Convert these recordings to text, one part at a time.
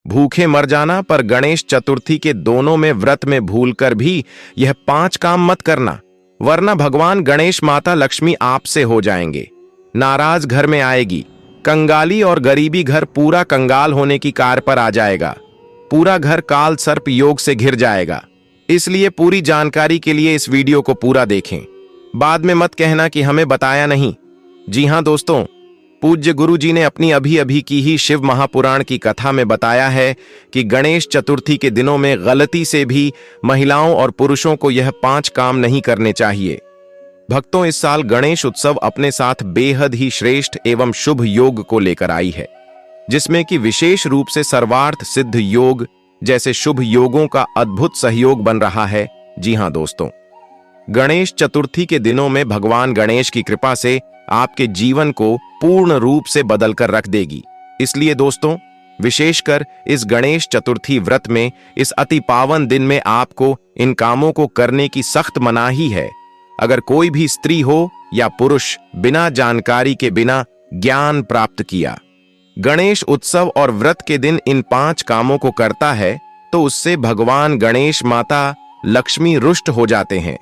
भूखे मर जाना, पर गणेश चतुर्थी के दोनों में व्रत में भूलकर भी यह 5 काम मत करना, वरना भगवान गणेश माता लक्ष्मी आपसे हो जाएंगे। नाराज घर में आएगी, कंगाली और गरीबी घर पूरा कंगाल होने की कार पर आ जाएगा, पूरा घर काल सर्प योग से घिर जाएगा। इसलिए पूरी जानकारी के लिए इस वीडियो को पूरा देखें, बाद में मत कहना कि हमें बताया नहीं। जी हां दोस्तों, पूज्य गुरु जी ने अपनी अभी अभी की ही शिव महापुराण की कथा में बताया है कि गणेश चतुर्थी के दिनों में गलती से भी महिलाओं और पुरुषों को यह 5 काम नहीं करने चाहिए। भक्तों, इस साल गणेश उत्सव अपने साथ बेहद ही श्रेष्ठ एवं शुभ योग को लेकर आई है, जिसमें कि विशेष रूप से सर्वार्थ सिद्ध योग जैसे शुभ योगों का अद्भुत सहयोग बन रहा है। जी हां दोस्तों, गणेश चतुर्थी के दिनों में भगवान गणेश की कृपा से आपके जीवन को पूर्ण रूप से बदल कर रख देगी। इसलिए दोस्तों, विशेषकर इस गणेश चतुर्थी व्रत में इस अति पावन दिन में आपको इन कामों को करने की सख्त मनाही है। अगर कोई भी स्त्री हो या पुरुष बिना जानकारी के, बिना ज्ञान प्राप्त किया गणेश उत्सव और व्रत के दिन इन 5 कामों को करता है, तो उससे भगवान गणेश माता लक्ष्मी रुष्ट हो जाते हैं,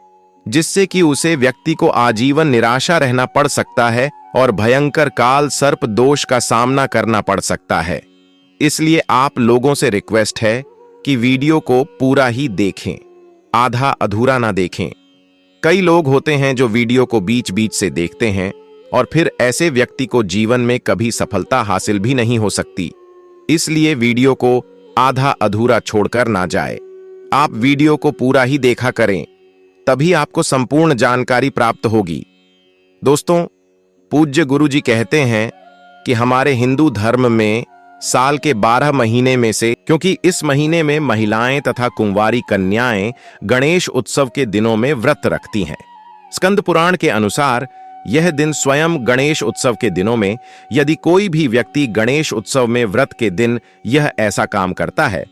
जिससे कि उसे व्यक्ति को आजीवन निराशा रहना पड़ सकता है और भयंकर काल सर्प दोष का सामना करना पड़ सकता है। इसलिए आप लोगों से रिक्वेस्ट है कि वीडियो को पूरा ही देखें, आधा अधूरा ना देखें। कई लोग होते हैं जो वीडियो को बीच बीच से देखते हैं और फिर ऐसे व्यक्ति को जीवन में कभी सफलता हासिल भी नहीं हो सकती। इसलिए वीडियो को आधा अधूरा छोड़कर ना जाए, आप वीडियो को पूरा ही देखा करें, तभी आपको संपूर्ण जानकारी प्राप्त होगी। दोस्तों, पूज्य गुरु जी कहते हैं कि हमारे हिंदू धर्म में साल के 12 महीने में से, क्योंकि इस महीने में महिलाएं तथा कुंवारी कन्याएं गणेश उत्सव के दिनों में व्रत रखती हैं। स्कंद पुराण के अनुसार यह दिन स्वयं गणेश उत्सव के दिनों में यदि कोई भी व्यक्ति गणेश उत्सव में व्रत के दिन यह ऐसा काम करता है,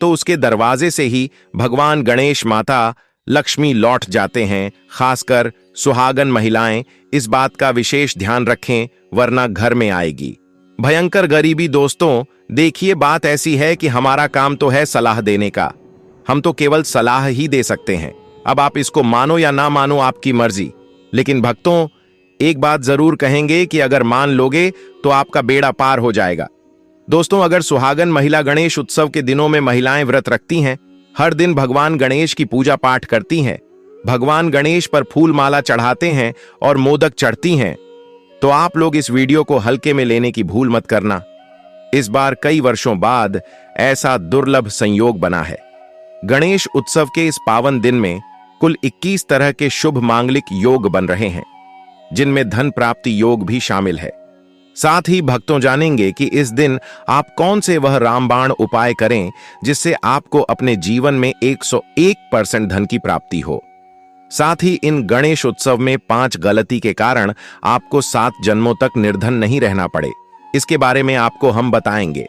तो उसके दरवाजे से ही भगवान गणेश माता लक्ष्मी लौट जाते हैं। खासकर सुहागन महिलाएं इस बात का विशेष ध्यान रखें, वरना घर में आएगी भयंकर गरीबी। दोस्तों देखिए, बात ऐसी है कि हमारा काम तो है सलाह देने का, हम तो केवल सलाह ही दे सकते हैं। अब आप इसको मानो या ना मानो, आपकी मर्जी। लेकिन भक्तों, एक बात जरूर कहेंगे कि अगर मान लोगे तो आपका बेड़ा पार हो जाएगा। दोस्तों, अगर सुहागन महिला गणेश उत्सव के दिनों में महिलाएं व्रत रखती हैं, हर दिन भगवान गणेश की पूजा पाठ करती हैं, भगवान गणेश पर फूल माला चढ़ाते हैं और मोदक चढ़ती हैं, तो आप लोग इस वीडियो को हल्के में लेने की भूल मत करना। इस बार कई वर्षों बाद ऐसा दुर्लभ संयोग बना है। गणेश उत्सव के इस पावन दिन में कुल 21 तरह के शुभ मांगलिक योग बन रहे हैं, जिनमें धन प्राप्ति योग भी शामिल है। साथ ही भक्तों जानेंगे कि इस दिन आप कौन से वह रामबाण उपाय करें जिससे आपको अपने जीवन में 101% धन की प्राप्ति हो। साथ ही इन गणेश उत्सव में 5 गलती के कारण आपको 7 जन्मों तक निर्धन नहीं रहना पड़े, इसके बारे में आपको हम बताएंगे।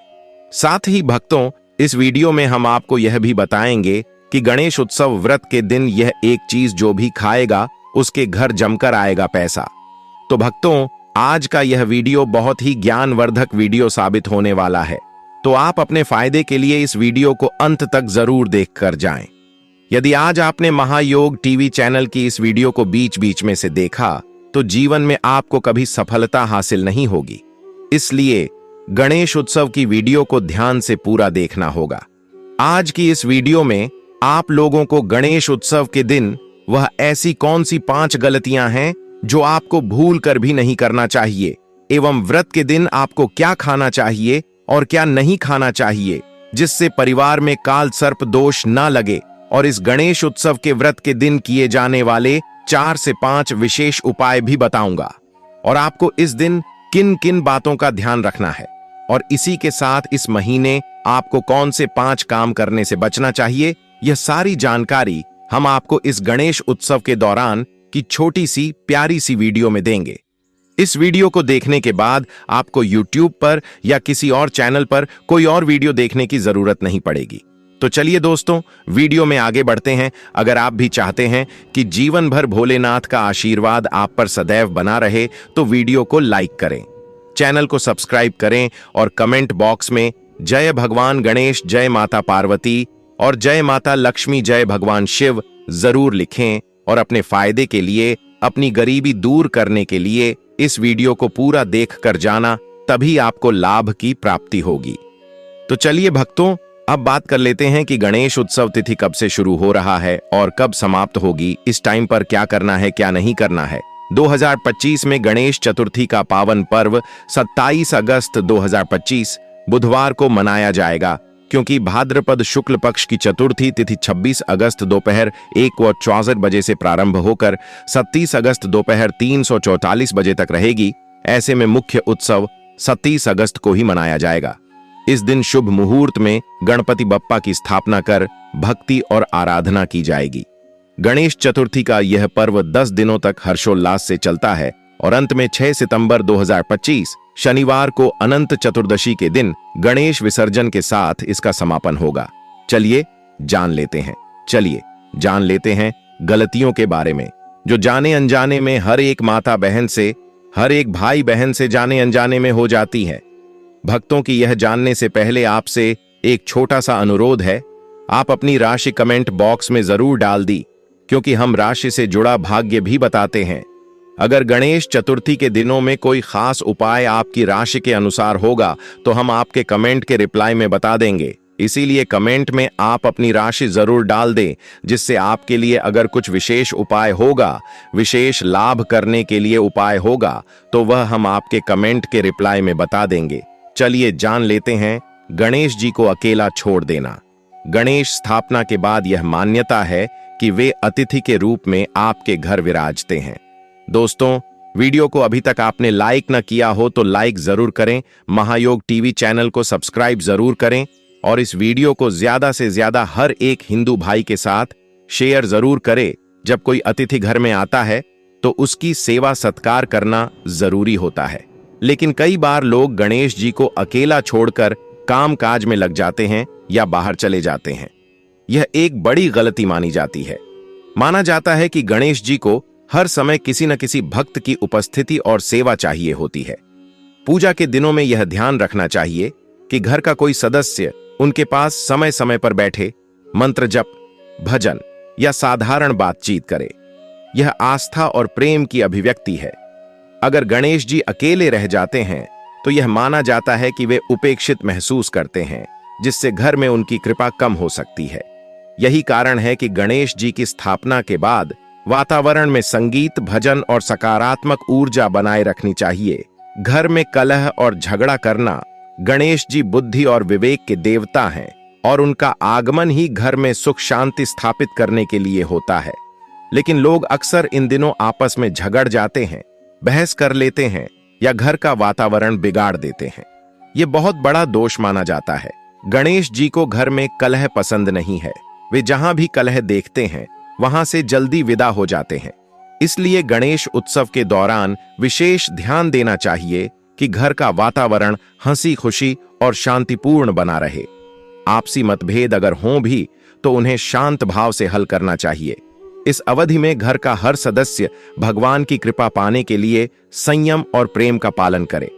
साथ ही भक्तों, इस वीडियो में हम आपको यह भी बताएंगे कि गणेश उत्सव व्रत के दिन यह एक चीज जो भी खाएगा उसके घर जमकर आएगा पैसा। तो भक्तों, आज का यह वीडियो बहुत ही ज्ञानवर्धक वीडियो साबित होने वाला है, तो आप अपने फायदे के लिए इस वीडियो को अंत तक जरूर देखकर जाएं। यदि आज आपने महायोग टीवी चैनल की इस वीडियो को बीच बीच में से देखा, तो जीवन में आपको कभी सफलता हासिल नहीं होगी। इसलिए गणेश उत्सव की वीडियो को ध्यान से पूरा देखना होगा। आज की इस वीडियो में आप लोगों को गणेश उत्सव के दिन वह ऐसी कौन सी 5 गलतियां हैं जो आपको भूल कर भी नहीं करना चाहिए, एवं व्रत के दिन आपको क्या खाना चाहिए और क्या नहीं खाना चाहिए, जिससे परिवार में काल सर्प दोष ना लगे। और इस गणेश उत्सव के व्रत के दिन किए जाने वाले 4 से 5 विशेष उपाय भी बताऊंगा, और आपको इस दिन किन किन बातों का ध्यान रखना है, और इसी के साथ इस महीने आपको कौन से 5 काम करने से बचना चाहिए, यह सारी जानकारी हम आपको इस गणेश उत्सव के दौरान की छोटी सी प्यारी सी वीडियो में देंगे। इस वीडियो को देखने के बाद आपको YouTube पर या किसी और चैनल पर कोई और वीडियो देखने की जरूरत नहीं पड़ेगी। तो चलिए दोस्तों, वीडियो में आगे बढ़ते हैं। अगर आप भी चाहते हैं कि जीवन भर भोलेनाथ का आशीर्वाद आप पर सदैव बना रहे, तो वीडियो को लाइक करें, चैनल को सब्सक्राइब करें और कमेंट बॉक्स में जय भगवान गणेश, जय माता पार्वती और जय माता लक्ष्मी, जय भगवान शिव जरूर लिखें और अपने फायदे के लिए, अपनी गरीबी दूर करने के लिए इस वीडियो को पूरा देख कर जाना, तभी आपको लाभ की प्राप्ति होगी। तो चलिए भक्तों, अब बात कर लेते हैं कि गणेश उत्सव तिथि कब से शुरू हो रहा है और कब समाप्त होगी। इस टाइम पर क्या करना है, क्या नहीं करना है। 2025 में गणेश चतुर्थी का पावन पर्व 27 अगस्त 2025 बुधवार को मनाया जाएगा, क्योंकि भाद्रपद शुक्ल पक्ष की चतुर्थी तिथि 26 अगस्त दोपहर 1:64 बजे से प्रारंभ होकर 27 अगस्त दोपहर 3:44 बजे तक रहेगी। ऐसे में मुख्य उत्सव 27 अगस्त को ही मनाया जाएगा। इस दिन शुभ मुहूर्त में गणपति बप्पा की स्थापना कर भक्ति और आराधना की जाएगी। गणेश चतुर्थी का यह पर्व 10 दिनों तक हर्षोल्लास से चलता है और अंत में 6 सितंबर 2025 शनिवार को अनंत चतुर्दशी के दिन गणेश विसर्जन के साथ इसका समापन होगा। चलिए जान लेते हैं गलतियों के बारे में, जो जाने अनजाने में हर एक माता बहन से, हर एक भाई बहन से जाने अनजाने में हो जाती है। भक्तों की यह जानने से पहले आपसे एक छोटा सा अनुरोध है, आप अपनी राशि कमेंट बॉक्स में जरूर डाल दी, क्योंकि हम राशि से जुड़ा भाग्य भी बताते हैं। अगर गणेश चतुर्थी के दिनों में कोई खास उपाय आपकी राशि के अनुसार होगा तो हम आपके कमेंट के रिप्लाई में बता देंगे। इसीलिए कमेंट में आप अपनी राशि जरूर डाल दें, जिससे आपके लिए अगर कुछ विशेष उपाय होगा, विशेष लाभ करने के लिए उपाय होगा, तो वह हम आपके कमेंट के रिप्लाई में बता देंगे। चलिए जान लेते हैं गणेश जी को अकेला छोड़ देना। गणेश स्थापना के बाद यह मान्यता है कि वे अतिथि के रूप में आपके घर विराजते हैं। दोस्तों, वीडियो को अभी तक आपने लाइक न किया हो तो लाइक जरूर करें, महायोग टीवी चैनल को सब्सक्राइब जरूर करें और इस वीडियो को ज्यादा से ज्यादा हर एक हिंदू भाई के साथ शेयर जरूर करें। जब कोई अतिथि घर में आता है तो उसकी सेवा सत्कार करना जरूरी होता है, लेकिन कई बार लोग गणेश जी को अकेला छोड़कर काम काज में लग जाते हैं या बाहर चले जाते हैं। यह एक बड़ी गलती मानी जाती है। माना जाता है कि गणेश जी को हर समय किसी न किसी भक्त की उपस्थिति और सेवा चाहिए होती है। पूजा के दिनों में यह ध्यान रखना चाहिए कि घर का कोई सदस्य उनके पास समय समय पर बैठे, मंत्र जप, भजन या साधारण बातचीत करे। यह आस्था और प्रेम की अभिव्यक्ति है। अगर गणेश जी अकेले रह जाते हैं तो यह माना जाता है कि वे उपेक्षित महसूस करते हैं, जिससे घर में उनकी कृपा कम हो सकती है। यही कारण है कि गणेश जी की स्थापना के बाद वातावरण में संगीत, भजन और सकारात्मक ऊर्जा बनाए रखनी चाहिए। घर में कलह और झगड़ा करना, गणेश जी बुद्धि और विवेक के देवता हैं और उनका आगमन ही घर में सुख शांति स्थापित करने के लिए होता है। लेकिन लोग अक्सर इन दिनों आपस में झगड़ जाते हैं, बहस कर लेते हैं या घर का वातावरण बिगाड़ देते हैं। यह बहुत बड़ा दोष माना जाता है। गणेश जी को घर में कलह पसंद नहीं है। वे जहां भी कलह देखते हैं वहां से जल्दी विदा हो जाते हैं। इसलिए गणेश उत्सव के दौरान विशेष ध्यान देना चाहिए कि घर का वातावरण हंसी खुशी और शांतिपूर्ण बना रहे। आपसी मतभेद अगर हों भी तो उन्हें शांत भाव से हल करना चाहिए। इस अवधि में घर का हर सदस्य भगवान की कृपा पाने के लिए संयम और प्रेम का पालन करे।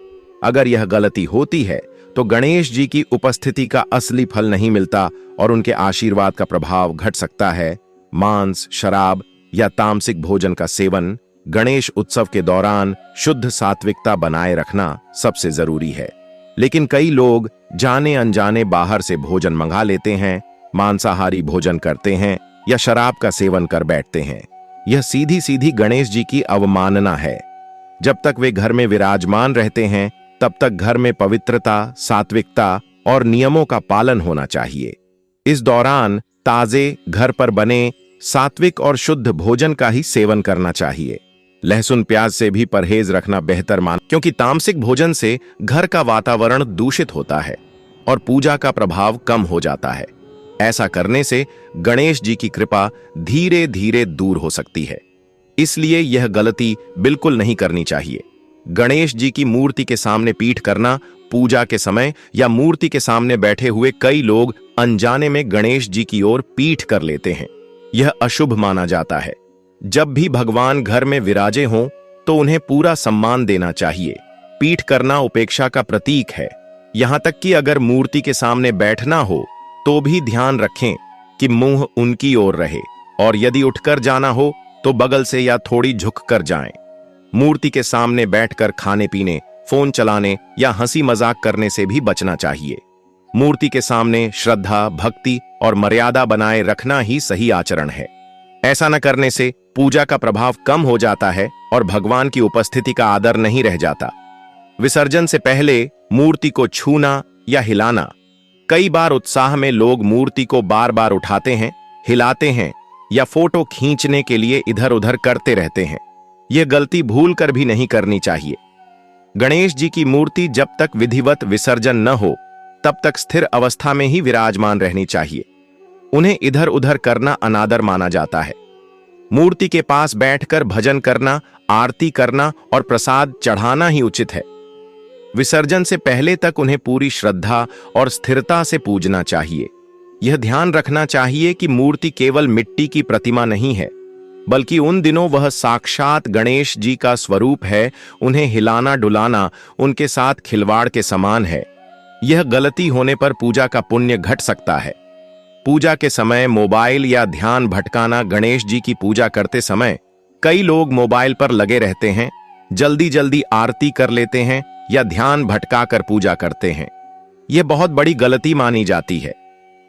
अगर यह गलती होती है तो गणेश जी की उपस्थिति का असली फल नहीं मिलता और उनके आशीर्वाद का प्रभाव घट सकता है। मांस, शराब या तामसिक भोजन का सेवन, गणेश उत्सव के दौरान शुद्ध सात्विकता बनाए रखना सबसे जरूरी है। लेकिन कई लोग जाने अनजाने बाहर से भोजन मंगा लेते हैं, मांसाहारी भोजन करते हैं या शराब का सेवन कर बैठते हैं। यह सीधी सीधी गणेश जी की अवमानना है। जब तक वे घर में विराजमान रहते हैं तब तक घर में पवित्रता, सात्विकता और नियमों का पालन होना चाहिए। इस दौरान ताजे, घर पर बने, सात्विक और शुद्ध भोजन का ही सेवन करना चाहिए। लहसुन प्याज से भी परहेज रखना बेहतर क्योंकि तामसिक भोजन से घर का वातावरण दूषित होता है और पूजा का प्रभाव कम हो जाता है। ऐसा करने से गणेश जी की कृपा धीरे धीरे दूर हो सकती है। इसलिए यह गलती बिल्कुल नहीं करनी चाहिए। गणेश जी की मूर्ति के सामने पीठ करना, पूजा के समय या मूर्ति के सामने बैठे हुए कई लोग अनजाने में गणेश जी की ओर पीठ कर लेते हैं। यह अशुभ माना जाता है। जब भी भगवान घर में विराजे हों तो उन्हें पूरा सम्मान देना चाहिए। पीठ करना उपेक्षा का प्रतीक है यहां तक कि अगर मूर्ति के सामने बैठना हो तो भी ध्यान रखें कि मुंह उनकी ओर रहे, और यदि उठकर जाना हो तो बगल से या थोड़ी झुककर जाएं। मूर्ति के सामने बैठकर खाने पीने, फोन चलाने या हंसी मजाक करने से भी बचना चाहिए। मूर्ति के सामने श्रद्धा, भक्ति और मर्यादा बनाए रखना ही सही आचरण है। ऐसा न करने से पूजा का प्रभाव कम हो जाता है और भगवान की उपस्थिति का आदर नहीं रह जाता। विसर्जन से पहले मूर्ति को छूना या हिलाना। कई बार उत्साह में लोग मूर्ति को बार बार उठाते हैं, हिलाते हैं या फोटो खींचने के लिए इधर उधर करते रहते हैं। यह गलती भूल कर भी नहीं करनी चाहिए। गणेश जी की मूर्ति जब तक विधिवत विसर्जन न हो तब तक स्थिर अवस्था में ही विराजमान रहनी चाहिए। उन्हें इधर उधर करना अनादर माना जाता है। मूर्ति के पास बैठकर भजन करना, आरती करना और प्रसाद चढ़ाना ही उचित है। विसर्जन से पहले तक उन्हें पूरी श्रद्धा और स्थिरता से पूजना चाहिए। यह ध्यान रखना चाहिए कि मूर्ति केवल मिट्टी की प्रतिमा नहीं है, बल्कि उन दिनों वह साक्षात गणेश जी का स्वरूप है। उन्हें हिलाना डुलाना उनके साथ खिलवाड़ के समान है। यह गलती होने पर पूजा का पुण्य घट सकता है। पूजा के समय मोबाइल या ध्यान भटकाना। गणेश जी की पूजा करते समय कई लोग मोबाइल पर लगे रहते हैं, जल्दी जल्दी आरती कर लेते हैं या ध्यान भटकाकर पूजा करते हैं। यह बहुत बड़ी गलती मानी जाती है।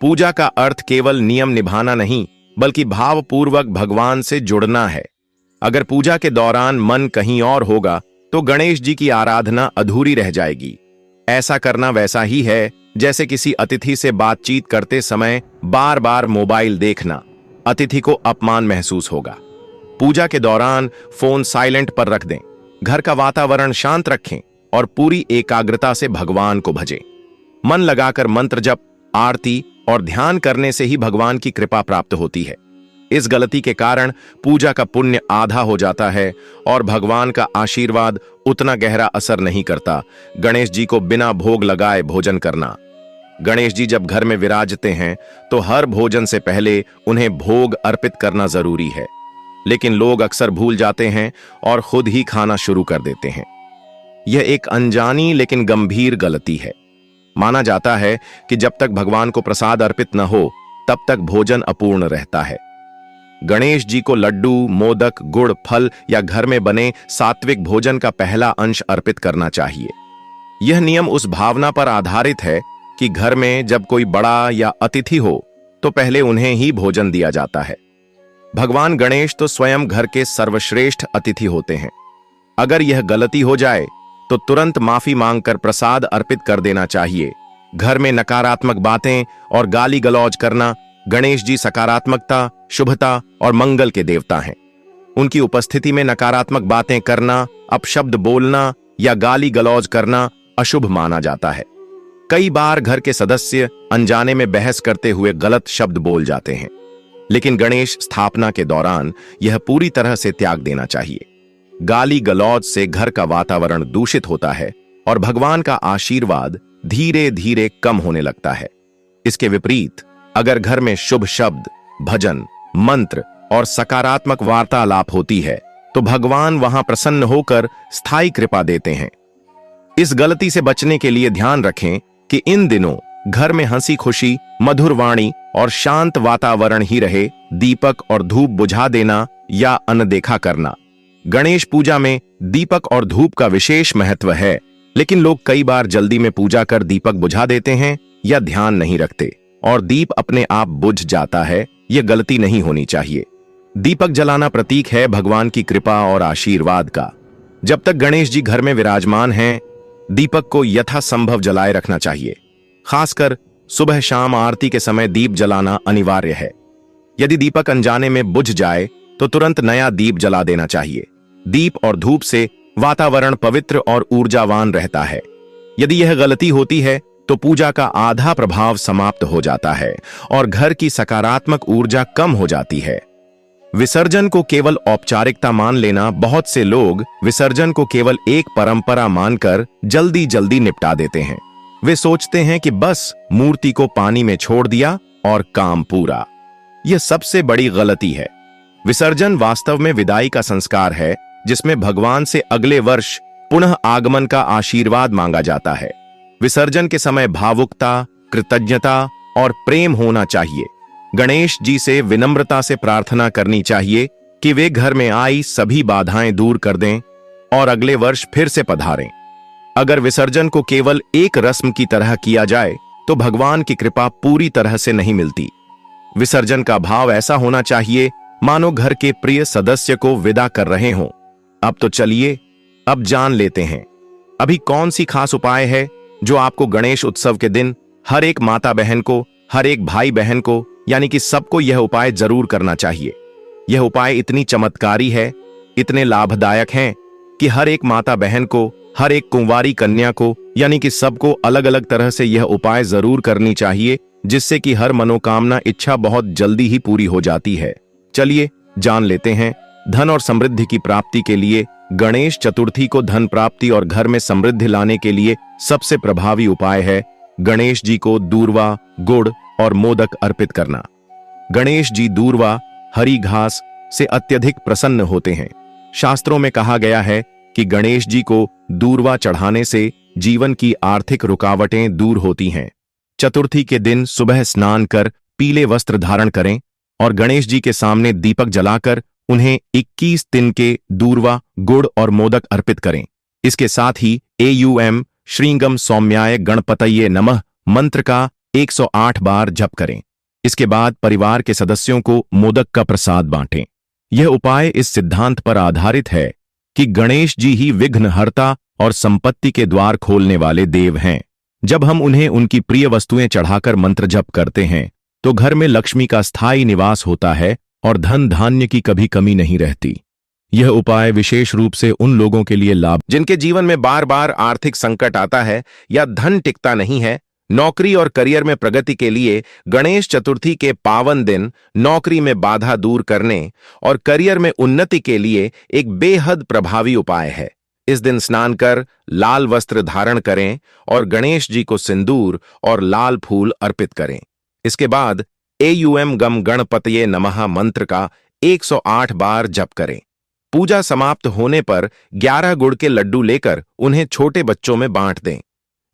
पूजा का अर्थ केवल नियम निभाना नहीं, बल्कि भावपूर्वक भगवान से जुड़ना है। अगर पूजा के दौरान मन कहीं और होगा तो गणेश जी की आराधना अधूरी रह जाएगी। ऐसा करना वैसा ही है जैसे किसी अतिथि से बातचीत करते समय बार बार मोबाइल देखना। अतिथि को अपमान महसूस होगा। पूजा के दौरान फोन साइलेंट पर रख दें, घर का वातावरण शांत रखें और पूरी एकाग्रता से भगवान को भजें। मन लगाकर मंत्र जप, आरती और ध्यान करने से ही भगवान की कृपा प्राप्त होती है। इस गलती के कारण पूजा का पुण्य आधा हो जाता है और भगवान का आशीर्वाद उतना गहरा असर नहीं करता। गणेश जी को बिना भोग लगाए भोजन करना। गणेश जी जब घर में विराजते हैं तो हर भोजन से पहले उन्हें भोग अर्पित करना जरूरी है, लेकिन लोग अक्सर भूल जाते हैं और खुद ही खाना शुरू कर देते हैं। यह एक अनजानी लेकिन गंभीर गलती है। माना जाता है कि जब तक भगवान को प्रसाद अर्पित न हो तब तक भोजन अपूर्ण रहता है। गणेश जी को लड्डू, मोदक, गुड़, फल या घर में बने सात्विक भोजन का पहला अंश अर्पित करना चाहिए। यह नियम उस भावना पर आधारित है कि घर में जब कोई बड़ा या अतिथि हो तो पहले उन्हें ही भोजन दिया जाता है। भगवान गणेश तो स्वयं घर के सर्वश्रेष्ठ अतिथि होते हैं। अगर यह गलती हो जाए तो तुरंत माफी मांगकर प्रसाद अर्पित कर देना चाहिए। घर में नकारात्मक बातें और गाली गलौज करना। गणेश जी सकारात्मकता, शुभता और मंगल के देवता हैं। उनकी उपस्थिति में नकारात्मक बातें करना, अपशब्द बोलना या गाली गलौज करना अशुभ माना जाता है। कई बार घर के सदस्य अनजाने में बहस करते हुए गलत शब्द बोल जाते हैं, लेकिन गणेश स्थापना के दौरान यह पूरी तरह से त्याग देना चाहिए। गाली गलौज से घर का वातावरण दूषित होता है और भगवान का आशीर्वाद धीरे धीरे कम होने लगता है। इसके विपरीत अगर घर में शुभ शब्द, भजन, मंत्र और सकारात्मक वार्तालाप होती है तो भगवान वहां प्रसन्न होकर स्थायी कृपा देते हैं। इस गलती से बचने के लिए ध्यान रखें कि इन दिनों घर में हंसी खुशी, मधुर वाणी और शांत वातावरण ही रहे। दीपक और धूप बुझा देना या अनदेखा करना। गणेश पूजा में दीपक और धूप का विशेष महत्व है, लेकिन लोग कई बार जल्दी में पूजा कर दीपक बुझा देते हैं या ध्यान नहीं रखते और दीप अपने आप बुझ जाता है। यह गलती नहीं होनी चाहिए। दीपक जलाना प्रतीक है भगवान की कृपा और आशीर्वाद का। जब तक गणेश जी घर में विराजमान हैं, दीपक को यथासंभव जलाए रखना चाहिए। खासकर सुबह शाम आरती के समय दीप जलाना अनिवार्य है। यदि दीपक अनजाने में बुझ जाए तो तुरंत नया दीप जला देना चाहिए। दीप और धूप से वातावरण पवित्र और ऊर्जावान रहता है। यदि यह गलती होती है तो पूजा का आधा प्रभाव समाप्त हो जाता है और घर की सकारात्मक ऊर्जा कम हो जाती है। विसर्जन को केवल औपचारिकता मान लेना। बहुत से लोग विसर्जन को केवल एक परंपरा मानकर जल्दी जल्दी निपटा देते हैं। वे सोचते हैं कि बस मूर्ति को पानी में छोड़ दिया और काम पूरा। यह सबसे बड़ी गलती है। विसर्जन वास्तव में विदाई का संस्कार है, जिसमें भगवान से अगले वर्ष पुनः आगमन का आशीर्वाद मांगा जाता है। विसर्जन के समय भावुकता, कृतज्ञता और प्रेम होना चाहिए। गणेश जी से विनम्रता से प्रार्थना करनी चाहिए कि वे घर में आई सभी बाधाएं दूर कर दें और अगले वर्ष फिर से पधारें। अगर विसर्जन को केवल एक रस्म की तरह किया जाए तो भगवान की कृपा पूरी तरह से नहीं मिलती। विसर्जन का भाव ऐसा होना चाहिए मानो घर के प्रिय सदस्य को विदा कर रहे हों। अब तो चलिए अब जान लेते हैं अभी कौन सी खास उपाय है जो आपको गणेश उत्सव के दिन हर एक माता बहन को, हर एक भाई बहन को, यानी कि सबको यह उपाय जरूर करना चाहिए। यह उपाय इतनी चमत्कारी है, इतने लाभदायक हैं कि हर एक माता बहन को, हर एक कुंवारी कन्या को, यानी कि सबको अलग अलग तरह से यह उपाय जरूर करनी चाहिए, जिससे कि हर मनोकामना इच्छा बहुत जल्दी ही पूरी हो जाती है। चलिए जान लेते हैं। धन और समृद्धि की प्राप्ति के लिए गणेश चतुर्थी को धन प्राप्ति और घर में समृद्धि लाने के लिए सबसे प्रभावी उपाय है गणेश जी को दूर्वा, गुड़ और मोदक अर्पित करना। गणेश जी दूर्वा, हरी घास से अत्यधिक प्रसन्न होते हैं। शास्त्रों में कहा गया है कि गणेश जी को दूर्वा चढ़ाने से जीवन की आर्थिक रुकावटें दूर होती हैं। चतुर्थी के दिन सुबह स्नान कर पीले वस्त्र धारण करें और गणेश जी के सामने दीपक जलाकर उन्हें 21 दिन के दूर्वा, गुड़ और मोदक अर्पित करें। इसके साथ ही एयूएम श्रींगम सौम्याय गणपतये नमः मंत्र का 108 बार जप करें। इसके बाद परिवार के सदस्यों को मोदक का प्रसाद बांटें। यह उपाय इस सिद्धांत पर आधारित है कि गणेश जी ही विघ्नहर्ता और संपत्ति के द्वार खोलने वाले देव हैं। जब हम उन्हें उनकी प्रिय वस्तुएं चढ़ाकर मंत्र जप करते हैं तो घर में लक्ष्मी का स्थायी निवास होता है और धन धान्य की कभी कमी नहीं रहती। यह उपाय विशेष रूप से उन लोगों के लिए लाभ जिनके जीवन में बार बार आर्थिक संकट आता है या धन टिकता नहीं है। नौकरी और करियर में प्रगति के लिए गणेश चतुर्थी के पावन दिन नौकरी में बाधा दूर करने और करियर में उन्नति के लिए एक बेहद प्रभावी उपाय है। इस दिन स्नान कर लाल वस्त्र धारण करें और गणेश जी को सिंदूर और लाल फूल अर्पित करें। इसके बाद एयूएम गम गणपतये नमः मंत्र का 108 बार जप करें। पूजा समाप्त होने पर 11 गुड़ के लड्डू लेकर उन्हें छोटे बच्चों में बांट दें।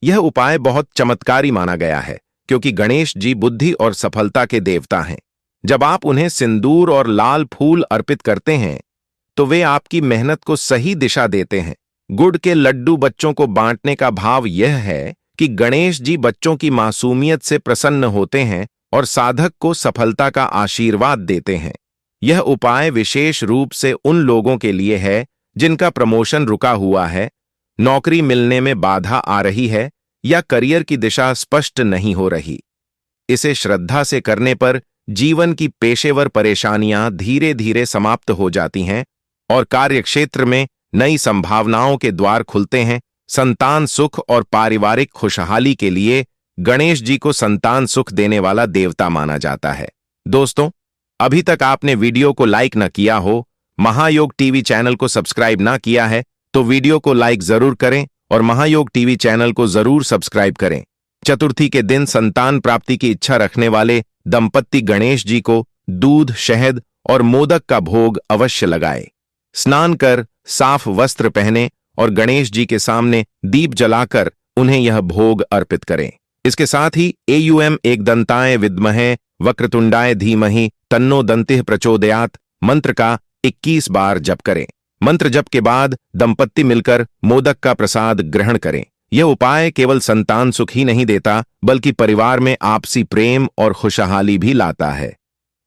यह उपाय बहुत चमत्कारी माना गया है क्योंकि गणेश जी बुद्धि और सफलता के देवता हैं। जब आप उन्हें सिंदूर और लाल फूल अर्पित करते हैं तो वे आपकी मेहनत को सही दिशा देते हैं। गुड़ के लड्डू बच्चों को बांटने का भाव यह है कि गणेश जी बच्चों की मासूमियत से प्रसन्न होते हैं और साधक को सफलता का आशीर्वाद देते हैं। यह उपाय विशेष रूप से उन लोगों के लिए है जिनका प्रमोशन रुका हुआ है, नौकरी मिलने में बाधा आ रही है या करियर की दिशा स्पष्ट नहीं हो रही। इसे श्रद्धा से करने पर जीवन की पेशेवर परेशानियां धीरे धीरे समाप्त हो जाती हैं और कार्यक्षेत्र में नई संभावनाओं के द्वार खुलते हैं। संतान सुख और पारिवारिक खुशहाली के लिए गणेश जी को संतान सुख देने वाला देवता माना जाता है। दोस्तों, अभी तक आपने वीडियो को लाइक न किया हो, महायोग टीवी चैनल को सब्सक्राइब ना किया है तो वीडियो को लाइक जरूर करें और महायोग टीवी चैनल को जरूर सब्सक्राइब करें। चतुर्थी के दिन संतान प्राप्ति की इच्छा रखने वाले दंपत्ति गणेश जी को दूध, शहद और मोदक का भोग अवश्य लगाए। स्नान कर साफ वस्त्र पहने और गणेश जी के सामने दीप जलाकर उन्हें यह भोग अर्पित करें। इसके साथ ही एयूएम एक दंताय विद्महे वक्रतुंडाय धीमहि तन्नो दंतिः प्रचोदयात् मंत्र का 21 बार जप करें। मंत्र जप के बाद दंपत्ति मिलकर मोदक का प्रसाद ग्रहण करें। यह उपाय केवल संतान सुख ही नहीं देता बल्कि परिवार में आपसी प्रेम और खुशहाली भी लाता है।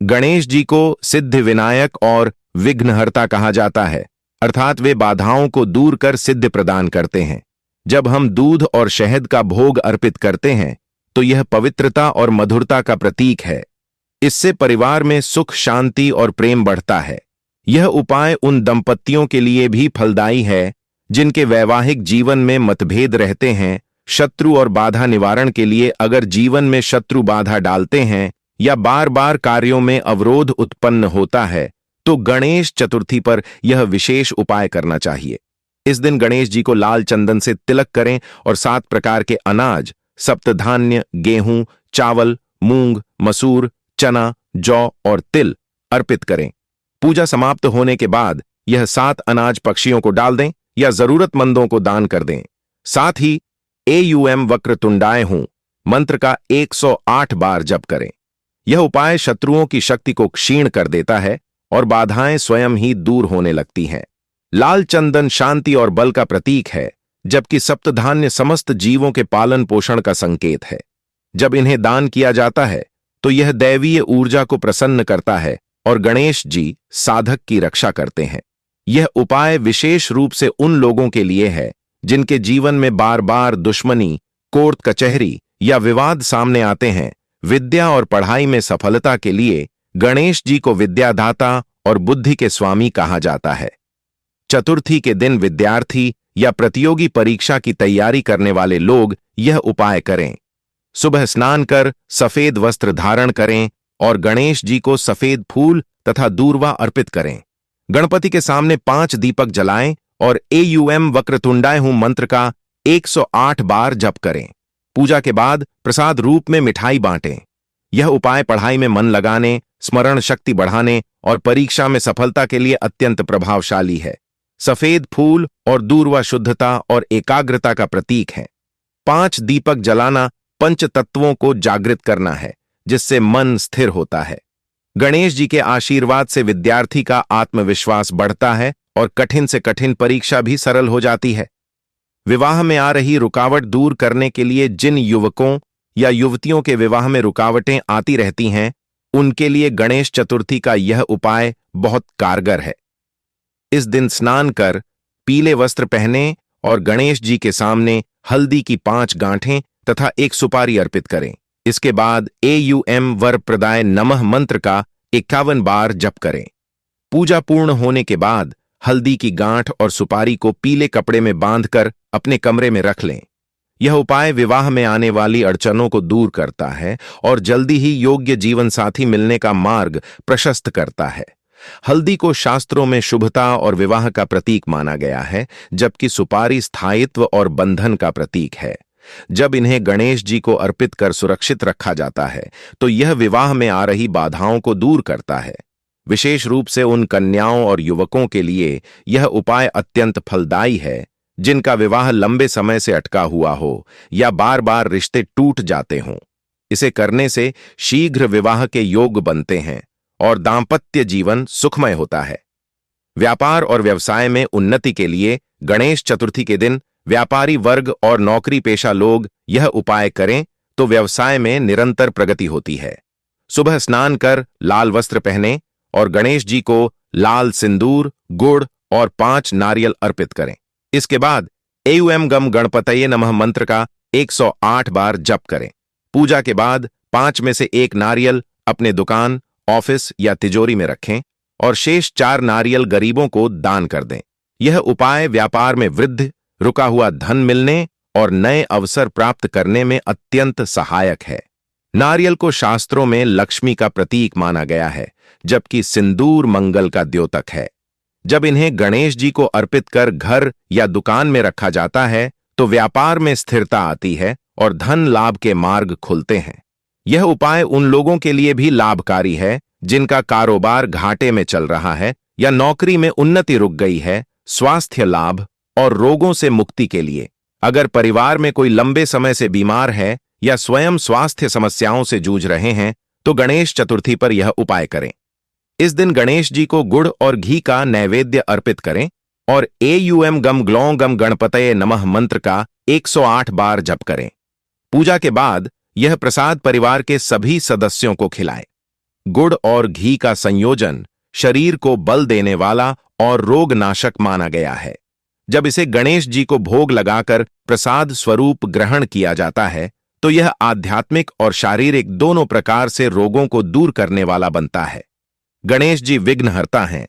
गणेश जी को सिद्धि विनायक और विघ्नहर्ता कहा जाता है, अर्थात वे बाधाओं को दूर कर सिद्धि प्रदान करते हैं। जब हम दूध और शहद का भोग अर्पित करते हैं तो यह पवित्रता और मधुरता का प्रतीक है। इससे परिवार में सुख, शांति और प्रेम बढ़ता है। यह उपाय उन दंपत्तियों के लिए भी फलदायी है जिनके वैवाहिक जीवन में मतभेद रहते हैं। शत्रु और बाधा निवारण के लिए अगर जीवन में शत्रु बाधा डालते हैं या बार बार कार्यों में अवरोध उत्पन्न होता है तो गणेश चतुर्थी पर यह विशेष उपाय करना चाहिए। इस दिन गणेश जी को लाल चंदन से तिलक करें और 7 प्रकार के अनाज, सप्तधान्य, गेहूं, चावल, मूंग, मसूर, चना, जौ और तिल अर्पित करें। पूजा समाप्त होने के बाद यह 7 अनाज पक्षियों को डाल दें या जरूरतमंदों को दान कर दें। साथ ही एयूएम वक्रतुंडाय हूं मंत्र का 108 बार जप करें। यह उपाय शत्रुओं की शक्ति को क्षीण कर देता है और बाधाएं स्वयं ही दूर होने लगती हैं। लाल चंदन शांति और बल का प्रतीक है, जबकि सप्तधान्य समस्त जीवों के पालन पोषण का संकेत है। जब इन्हें दान किया जाता है तो यह दैवीय ऊर्जा को प्रसन्न करता है और गणेश जी साधक की रक्षा करते हैं। यह उपाय विशेष रूप से उन लोगों के लिए है जिनके जीवन में बार बार दुश्मनी, कोर्ट कचहरी या विवाद सामने आते हैं। विद्या और पढ़ाई में सफलता के लिए गणेश जी को विद्यादाता और बुद्धि के स्वामी कहा जाता है। चतुर्थी के दिन विद्यार्थी या प्रतियोगी परीक्षा की तैयारी करने वाले लोग यह उपाय करें। सुबह स्नान कर सफेद वस्त्र धारण करें और गणेश जी को सफेद फूल तथा दूर्वा अर्पित करें। गणपति के सामने 5 दीपक जलाएं और एयूएम वक्रतुंडाय हूं मंत्र का 108 बार जप करें। पूजा के बाद प्रसाद रूप में मिठाई बांटें। यह उपाय पढ़ाई में मन लगाने, स्मरण शक्ति बढ़ाने और परीक्षा में सफलता के लिए अत्यंत प्रभावशाली है। सफेद फूल और दूर्वा शुद्धता और एकाग्रता का प्रतीक है। 5 दीपक जलाना पंच तत्वों को जागृत करना है, जिससे मन स्थिर होता है। गणेश जी के आशीर्वाद से विद्यार्थी का आत्मविश्वास बढ़ता है और कठिन से कठिन परीक्षा भी सरल हो जाती है। विवाह में आ रही रुकावट दूर करने के लिए जिन युवकों या युवतियों के विवाह में रुकावटें आती रहती हैं, उनके लिए गणेश चतुर्थी का यह उपाय बहुत कारगर है। इस दिन स्नान कर पीले वस्त्र पहने और गणेश जी के सामने हल्दी की 5 गांठें तथा 1 सुपारी अर्पित करें। इसके बाद एयूएम वर प्रदाय नमः मंत्र का 51 बार जप करें। पूजा पूर्ण होने के बाद हल्दी की गांठ और सुपारी को पीले कपड़े में बांधकर अपने कमरे में रख लें। यह उपाय विवाह में आने वाली अड़चनों को दूर करता है और जल्दी ही योग्य जीवन साथी मिलने का मार्ग प्रशस्त करता है। हल्दी को शास्त्रों में शुभता और विवाह का प्रतीक माना गया है, जबकि सुपारी स्थायित्व और बंधन का प्रतीक है। जब इन्हें गणेश जी को अर्पित कर सुरक्षित रखा जाता है तो यह विवाह में आ रही बाधाओं को दूर करता है। विशेष रूप से उन कन्याओं और युवकों के लिए यह उपाय अत्यंत फलदायी है जिनका विवाह लंबे समय से अटका हुआ हो या बार बार रिश्ते टूट जाते हों। इसे करने से शीघ्र विवाह के योग बनते हैं और दांपत्य जीवन सुखमय होता है। व्यापार और व्यवसाय में उन्नति के लिए गणेश चतुर्थी के दिन व्यापारी वर्ग और नौकरी पेशा लोग यह उपाय करें तो व्यवसाय में निरंतर प्रगति होती है। सुबह स्नान कर लाल वस्त्र पहने और गणेश जी को लाल सिंदूर, गुड़ और 5 नारियल अर्पित करें। इसके बाद एयूएम गम गणपतये नमः मंत्र का 108 बार जप करें। पूजा के बाद 5 में से 1 नारियल अपने दुकान, ऑफिस या तिजोरी में रखें और शेष 4 नारियल गरीबों को दान कर दें। यह उपाय व्यापार में वृद्धि, रुका हुआ धन मिलने और नए अवसर प्राप्त करने में अत्यंत सहायक है। नारियल को शास्त्रों में लक्ष्मी का प्रतीक माना गया है, जबकि सिंदूर मंगल का द्योतक है। जब इन्हें गणेश जी को अर्पित कर घर या दुकान में रखा जाता है तो व्यापार में स्थिरता आती है और धन लाभ के मार्ग खुलते हैं। यह उपाय उन लोगों के लिए भी लाभकारी है जिनका कारोबार घाटे में चल रहा है या नौकरी में उन्नति रुक गई है, स्वास्थ्य लाभ और रोगों से मुक्ति के लिए। अगर परिवार में कोई लंबे समय से बीमार है या स्वयं स्वास्थ्य समस्याओं से जूझ रहे हैं तो गणेश चतुर्थी पर यह उपाय करें। इस दिन गणेश जी को गुड़ और घी का नैवेद्य अर्पित करें और एयूएम गम ग्लौं गम गणपतये नमः मंत्र का 108 बार जप करें। पूजा के बाद यह प्रसाद परिवार के सभी सदस्यों को खिलाएं। गुड़ और घी का संयोजन शरीर को बल देने वाला और रोगनाशक माना गया है। जब इसे गणेश जी को भोग लगाकर प्रसाद स्वरूप ग्रहण किया जाता है तो यह आध्यात्मिक और शारीरिक दोनों प्रकार से रोगों को दूर करने वाला बनता है। गणेश जी विघ्नहर्ता हैं,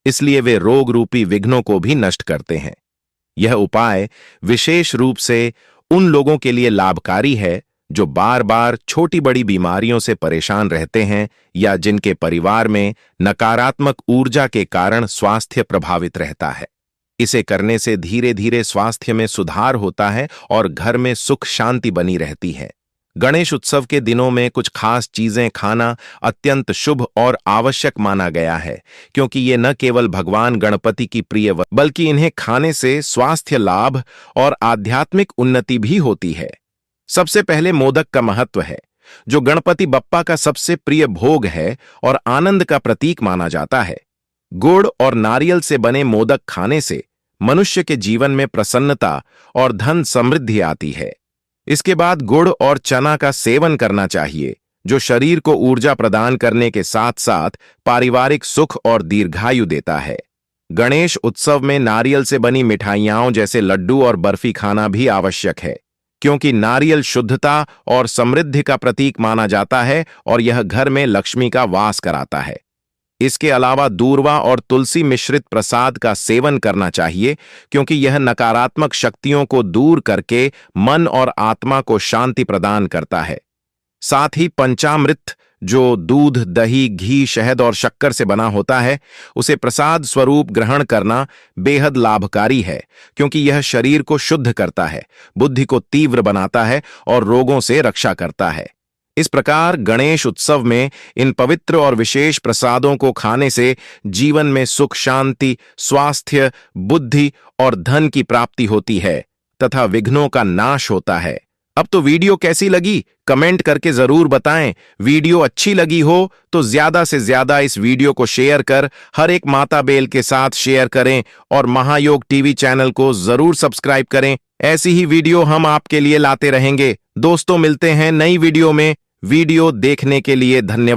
इसलिए वे रोग रूपी विघ्नों को भी नष्ट करते हैं। यह उपाय विशेष रूप से उन लोगों के लिए लाभकारी है जो बार बार छोटी बड़ी बीमारियों से परेशान रहते हैं या जिनके परिवार में नकारात्मक ऊर्जा के कारण स्वास्थ्य प्रभावित रहता है। इसे करने से धीरे धीरे स्वास्थ्य में सुधार होता है और घर में सुख शांति बनी रहती है। गणेश उत्सव के दिनों में कुछ खास चीजें खाना अत्यंत शुभ और आवश्यक माना गया है, क्योंकि ये न केवल भगवान गणपति की प्रिय बल्कि इन्हें खाने से स्वास्थ्य लाभ और आध्यात्मिक उन्नति भी होती है। सबसे पहले मोदक का महत्व है, जो गणपति बप्पा का सबसे प्रिय भोग है और आनंद का प्रतीक माना जाता है। गुड़ और नारियल से बने मोदक खाने से मनुष्य के जीवन में प्रसन्नता और धन समृद्धि आती है। इसके बाद गुड़ और चना का सेवन करना चाहिए, जो शरीर को ऊर्जा प्रदान करने के साथ साथ पारिवारिक सुख और दीर्घायु देता है। गणेश उत्सव में नारियल से बनी मिठाइयां जैसे लड्डू और बर्फी खाना भी आवश्यक है, क्योंकि नारियल शुद्धता और समृद्धि का प्रतीक माना जाता है और यह घर में लक्ष्मी का वास कराता है। इसके अलावा दूर्वा और तुलसी मिश्रित प्रसाद का सेवन करना चाहिए, क्योंकि यह नकारात्मक शक्तियों को दूर करके मन और आत्मा को शांति प्रदान करता है। साथ ही पंचामृत, जो दूध, दही, घी, शहद और शक्कर से बना होता है, उसे प्रसाद स्वरूप ग्रहण करना बेहद लाभकारी है, क्योंकि यह शरीर को शुद्ध करता है, बुद्धि को तीव्र बनाता है और रोगों से रक्षा करता है। इस प्रकार गणेश उत्सव में इन पवित्र और विशेष प्रसादों को खाने से जीवन में सुख, शांति, स्वास्थ्य, बुद्धि और धन की प्राप्ति होती है तथा विघ्नों का नाश होता है। अब तो वीडियो कैसी लगी कमेंट करके जरूर बताएं। वीडियो अच्छी लगी हो तो ज्यादा से ज्यादा इस वीडियो को शेयर कर हर एक माता बेल के साथ शेयर करें और महायोग टीवी चैनल को जरूर सब्सक्राइब करें। ऐसी ही वीडियो हम आपके लिए लाते रहेंगे। दोस्तों, मिलते हैं नई वीडियो में। वीडियो देखने के लिए धन्यवाद।